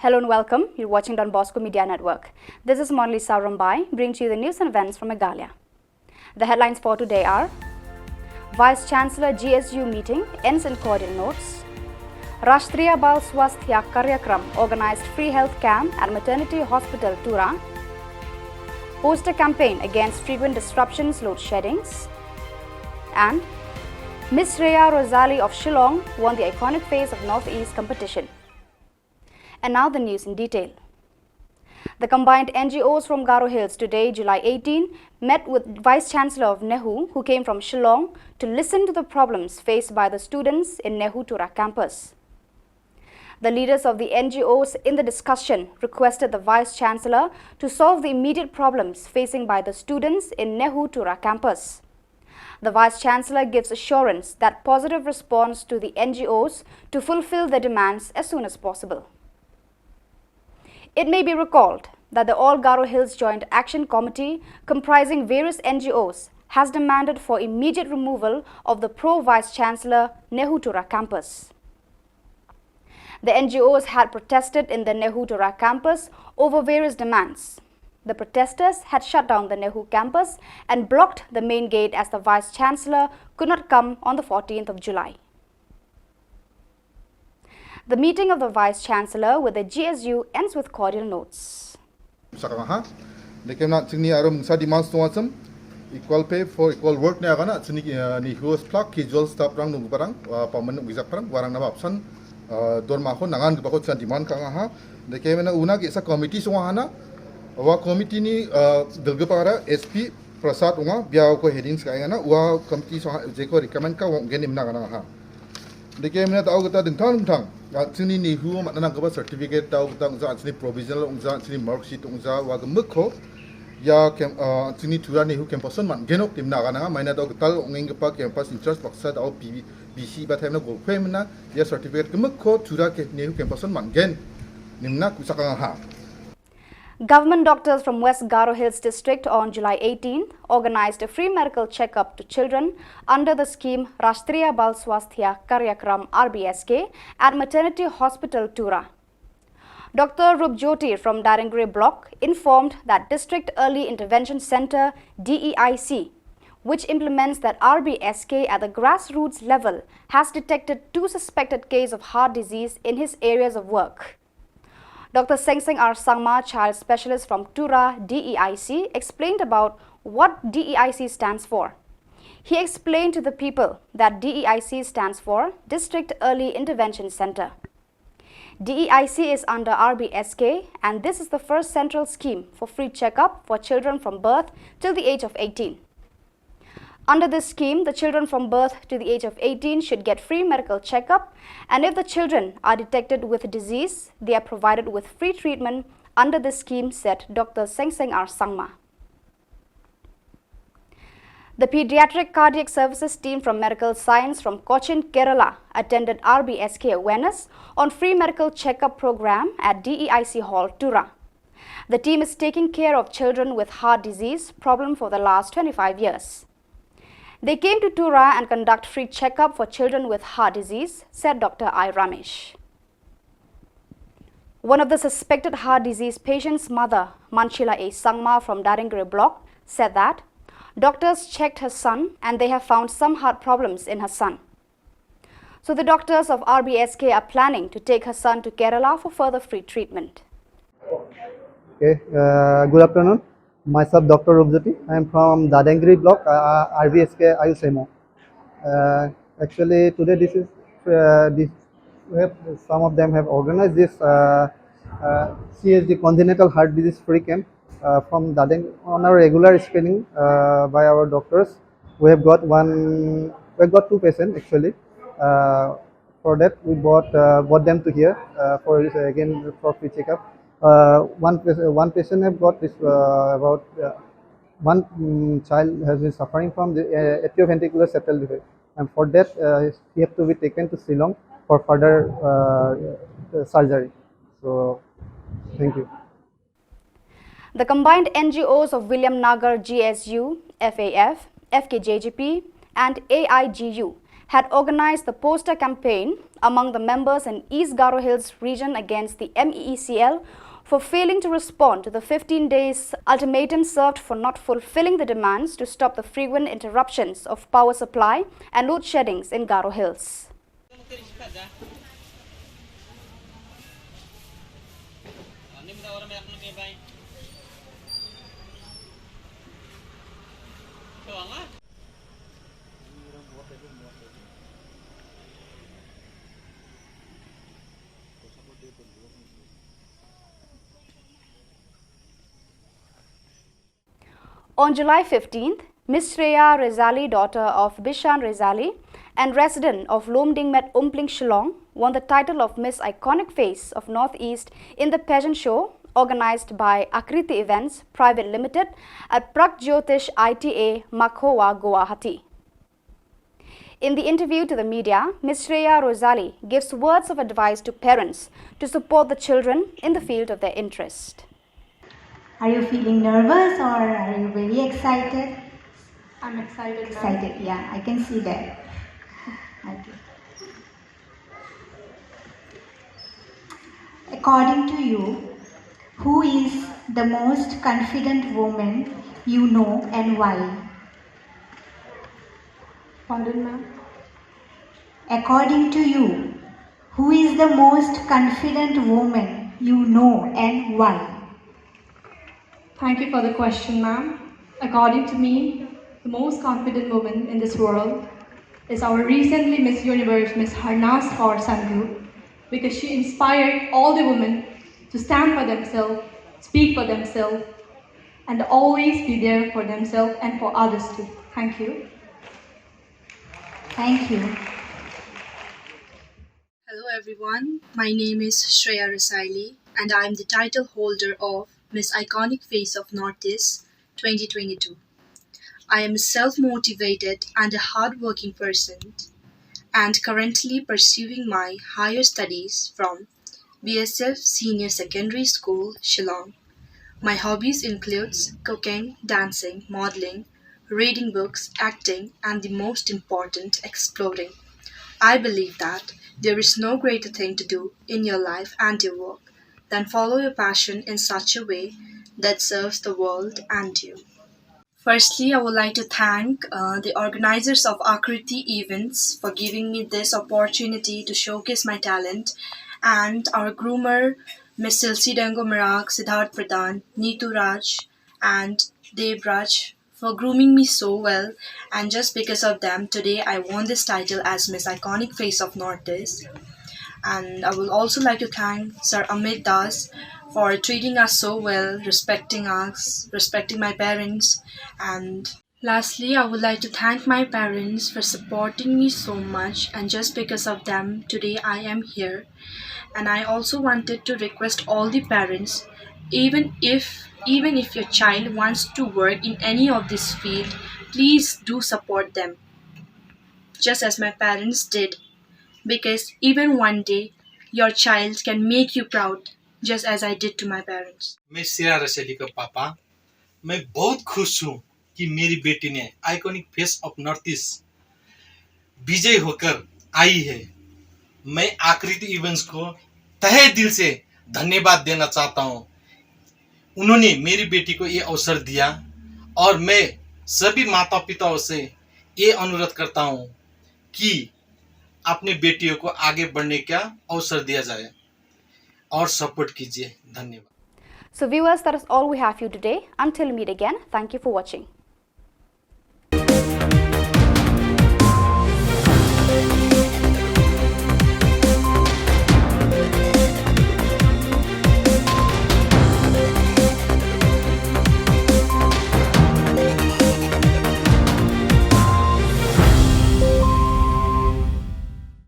Hello and welcome. You're watching Don Bosco Media Network. This is Monali Saurambai, bringing to you the news and events from Meghalaya. The headlines for today are: Vice Chancellor GSU meeting ends in cordial notes. Rashtriya Bal Swasthya Karyakram organized free health camp at Maternity Hospital Tura. Poster campaign against frequent disruptions, load sheddings. And Miss Rhea Rosali of Shillong won the iconic face of Northeast competition. And now the news in detail. The combined NGOs from Garo Hills today, July 18, met with Vice Chancellor of Nehu, who came from Shillong, to listen to the problems faced by the students in Nehu Tura campus. The leaders of the NGOs in the discussion requested the Vice Chancellor to solve the immediate problems facing by the students in Nehu Tura campus. The Vice Chancellor gives assurance that positive response to the NGOs to fulfill their demands as soon as possible. It may be recalled that the All Garo Hills Joint Action Committee, comprising various NGOs, has demanded for immediate removal of the pro-Vice Chancellor Nehu Tura campus. The NGOs had protested in the Nehu Tura campus over various demands. The protesters had shut down the Nehu campus and blocked the main gate as the Vice Chancellor could not come on the 14th of July. The meeting of the Vice Chancellor with the GSU ends with cordial notes. Equal pay for equal work na kana ni host plug casual staff rang nung parang permanent visa parang warang na option dorma ko nangan ko bakot demand ka ha de kemena una ke sa committee so hana wa committee ni dalga para SP Prasad unga biaw ko headings ka ngana wa committee so je ko recommend ka wong genim na kana ha de kemena ta ogata ding thang sini ni hu ma nang ka certificate ta ogata za sini provisional ungza sini mark sheet ungza wa mukho ya kem sini tura ni hu campus man genok tim na kana maina ta ogtal ungeng pa campus in charge paksa ta BC ba themna go khemna ya certificate mukho tura ke ni hu campus man gen nimna kusaka ha. Government doctors from West Garo Hills District on July 18th organized a free medical checkup to children under the scheme Rashtriya Bal Swasthya Karyakram RBSK at Maternity Hospital Tura. Dr. Rupjyoti from Darangre Block informed that District Early Intervention Center DEIC, which implements that RBSK at the grassroots level, has detected 2 suspected cases of heart disease in his areas of work. Dr. Sengseng R. Sangma, child specialist from Tura DEIC, explained about what DEIC stands for. He explained to the people that DEIC stands for District Early Intervention Center. DEIC is under RBSK, and this is the first central scheme for free checkup for children from birth till the age of 18. Under this scheme, the children from birth to the age of 18 should get free medical checkup, and if the children are detected with disease, they are provided with free treatment under this scheme, said Dr. Sengseng R. Sangma. The Pediatric Cardiac Services team from Medical Science from Cochin, Kerala attended RBSK awareness on free medical checkup program at DEIC Hall, Tura. The team is taking care of children with heart disease problem for the last 25 years. They came to Tura and conduct free checkup for children with heart disease, said Dr. I. Ramesh. One of the suspected heart disease patient's mother, Manchila A. Sangma from Darangre Block, said that doctors checked her son and they have found some heart problems in her son. So the doctors of RBSK are planning to take her son to Kerala for further free treatment. Okay, good afternoon. Myself, Dr. Rupjyoti. I am from Dadangri Block, RBSK Ayusemo. Actually, today some of them have organized this CHD congenital heart disease free camp from Dadang on our regular screening by our doctors. We have got 2 patients actually. For that, we brought them to here for again for free checkup. One patient have got this about one child has been suffering from the atrioventricular septal defect, and for that he have to be taken to Shillong for further surgery. So, thank you. The combined NGOs of William Nagar GSU, FAF, FKJGP and AIGU had organized the poster campaign among the members in East Garo Hills region against the MEECL for failing to respond to the 15 days ultimatum served for not fulfilling the demands to stop the frequent interruptions of power supply and load sheddings in Garo Hills. On July 15th, Ms. Shreya Rezali, daughter of Bishan Rezali and resident of Lomdingmet Umpling Shillong, won the title of Miss Iconic Face of Northeast in the pageant show organized by Akriti Events Private Limited at Pragjyotish ITA, Makhowa, Guwahati. In the interview to the media, Ms. Shreya Rezali gives words of advice to parents to support the children in the field of their interest. Are you feeling nervous or are you very excited? I'm excited. Excited, yeah, I can see that. Okay. According to you, who is the most confident woman you know and why? Pardon, ma'am? According to you, who is the most confident woman you know and why? Thank you for the question, ma'am. According to me, the most confident woman in this world is our recently Miss Universe, Miss Harnas Kaur Sandhu, because she inspired all the women to stand for themselves, speak for themselves, and always be there for themselves and for others too. Thank you. Thank you. Hello everyone, my name is Shreya Rezali and I am the title holder of Miss Iconic Face of Northeast 2022. I am a self-motivated and a hard-working person and currently pursuing my higher studies from BSF Senior Secondary School, Shillong. My hobbies includes cooking, dancing, modeling, reading books, acting, and the most important, exploring. I believe that there is no greater thing to do in your life and your work than follow your passion in such a way that serves the world and you. Firstly, I would like to thank the organizers of Akriti Events for giving me this opportunity to showcase my talent, and our groomer, Ms. Silsi Dango Mirak, Siddharth Pradhan, Neetu Raj, and Deb Raj for grooming me so well, and just because of them, today I won this title as Miss Iconic Face of Northeast. And I would also like to thank Sir Amit Das for treating us so well, respecting us, respecting my parents. And lastly, I would like to thank my parents for supporting me so much, and just because of them, today I am here. And I also wanted to request all the parents, even if your child wants to work in any of this field, please do support them, just as my parents did, because even one day your child can make you proud, just as I did to my parents. मैं श्रेया रसेली का पापा। मैं बहुत खुश हूँ कि मेरी बेटी ने iconic face of north east विजय होकर आई है। मैं आकृति इवेंट्स को तहे दिल से धन्यवाद देना चाहता हूँ। उन्होंने मेरी बेटी को ये अवसर दिया और मैं सभी माता पिताओं से ये अनुरोध करता हूँ कि अपने बेटियों को आगे बढ़ने का अवसर दिया जाए और सपोर्ट कीजिए। धन्यवाद। So viewers, that is all we have for you today. Until we meet again, thank you for watching.